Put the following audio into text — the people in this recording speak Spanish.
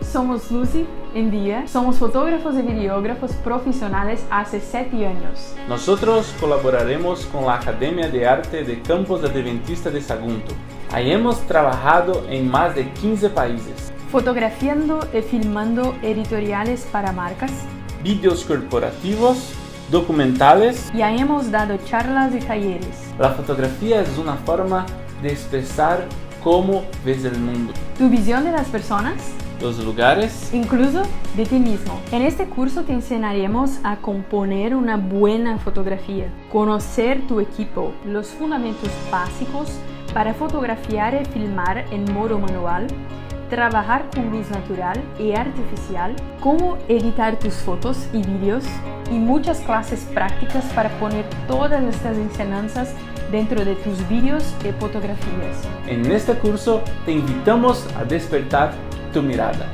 somos Lucy y Dia, somos fotógrafos y videógrafos profesionales hace 7 años. Nosotros colaboraremos con la Academia de Arte de Campos Adventista de Sagunto. Ahí hemos trabajado en más de 15 países. Fotografiando y filmando editoriales para marcas. Vídeos corporativos, documentales. Y ahí hemos dado charlas y talleres. La fotografía es una forma de expresar cómo ves el mundo, Tu visión de las personas, los lugares, incluso de ti mismo. En este curso te enseñaremos a componer una buena fotografía, conocer tu equipo, los fundamentos básicos para fotografiar y filmar en modo manual, trabajar con luz natural y artificial, cómo editar tus fotos y vídeos y muchas clases prácticas para poner todas estas enseñanzas dentro de tus vídeos y fotografías. En este curso te invitamos a despertar tu mirada.